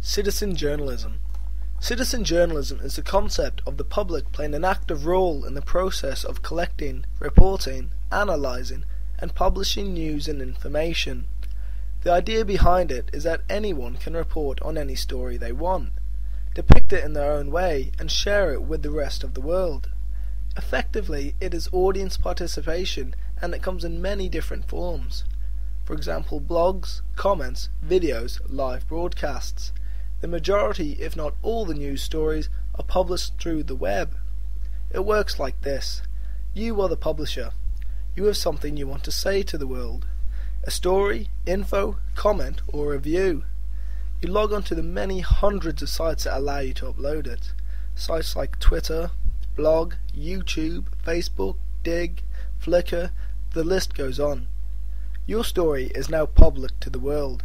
Citizen journalism. Citizen journalism is the concept of the public playing an active role in the process of collecting, reporting, analysing, and publishing news and information. The idea behind it is that anyone can report on any story they want, depict it in their own way, and share it with the rest of the world. Effectively, it is audience participation, and it comes in many different forms. For example, blogs, comments, videos, live broadcasts. The majority, if not all the news stories, are published through the web. It works like this. You are the publisher. You have something you want to say to the world. A story, info, comment, or review. You log on to the many hundreds of sites that allow you to upload it. Sites like Twitter, Blog, YouTube, Facebook, Dig, Flickr, the list goes on. Your story is now public to the world.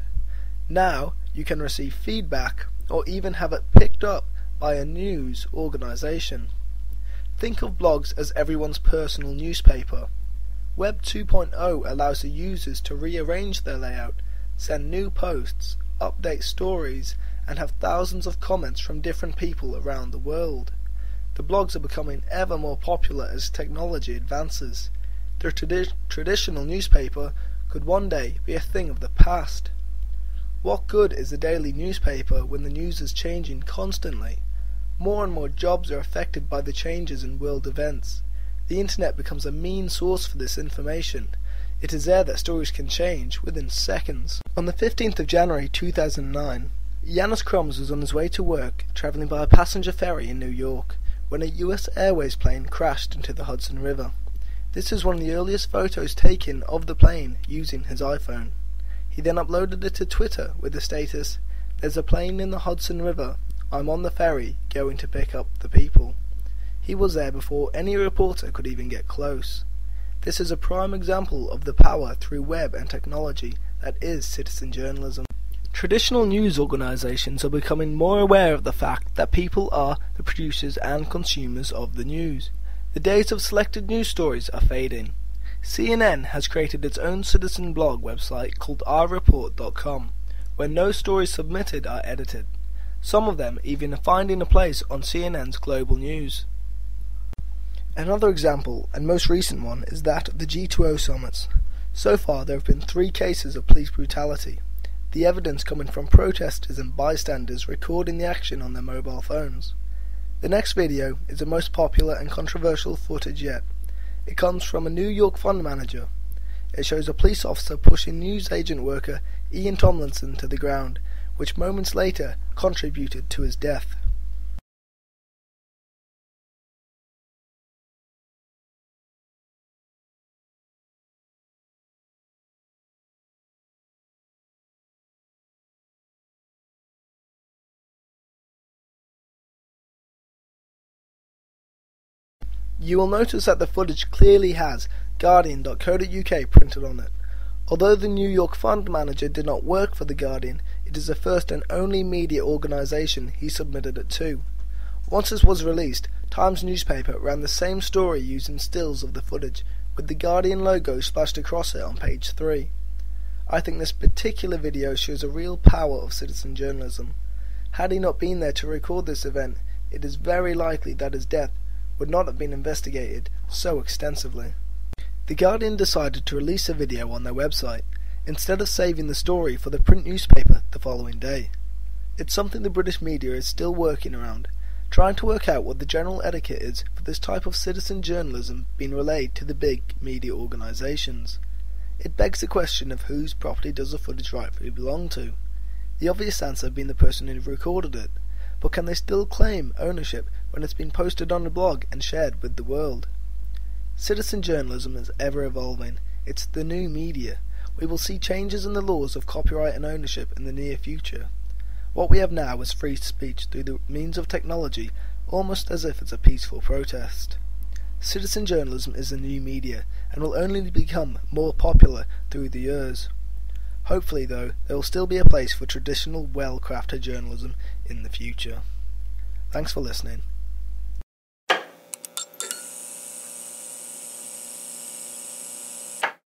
Now you can receive feedback or even have it picked up by a news organisation. Think of blogs as everyone's personal newspaper. Web 2.0 allows the users to rearrange their layout, send new posts, update stories, and have thousands of comments from different people around the world. The blogs are becoming ever more popular as technology advances. The traditional newspaper could one day be a thing of the past. What good is the daily newspaper when the news is changing constantly? More and more jobs are affected by the changes in world events. The internet becomes a mean source for this information. It is there that stories can change within seconds. On the 15th of January 2009, Yanis Krums was on his way to work, travelling by a passenger ferry in New York, when a US Airways plane crashed into the Hudson River. This is one of the earliest photos taken of the plane using his iPhone. He then uploaded it to Twitter with the status, "There's a plane in the Hudson River. I'm on the ferry, going to pick up the people." He was there before any reporter could even get close. This is a prime example of the power through web and technology that is citizen journalism. Traditional news organisations are becoming more aware of the fact that people are the producers and consumers of the news. The days of selected news stories are fading. CNN has created its own citizen blog website called ourreport.com, where no stories submitted are edited. Some of them even finding a place on CNN's global news. Another example, and most recent one, is that of the G20 summits. So far there have been 3 cases of police brutality, the evidence coming from protesters and bystanders recording the action on their mobile phones. The next video is the most popular and controversial footage yet. It comes from a New York fund manager. It shows a police officer pushing newsagent worker Ian Tomlinson to the ground, which moments later contributed to his death. You will notice that the footage clearly has Guardian.co.uk printed on it. Although the New York fund manager did not work for The Guardian, it is the first and only media organisation he submitted it to. Once this was released, Times newspaper ran the same story using stills of the footage, with the Guardian logo splashed across it on page 3. I think this particular video shows a real power of citizen journalism. Had he not been there to record this event, it is very likely that his death would not have been investigated so extensively. The Guardian decided to release a video on their website, instead of saving the story for the print newspaper the following day. It's something the British media is still working around, trying to work out what the general etiquette is for this type of citizen journalism being relayed to the big media organisations. It begs the question of whose property does the footage rightfully belong to? The obvious answer being the person who recorded it, but can they still claim ownership when it's been posted on a blog and shared with the world? Citizen journalism is ever evolving. It's the new media. We will see changes in the laws of copyright and ownership in the near future. What we have now is free speech through the means of technology, almost as if it's a peaceful protest. Citizen journalism is the new media and will only become more popular through the years. Hopefully, though, there will still be a place for traditional, well-crafted journalism in the future. Thanks for listening.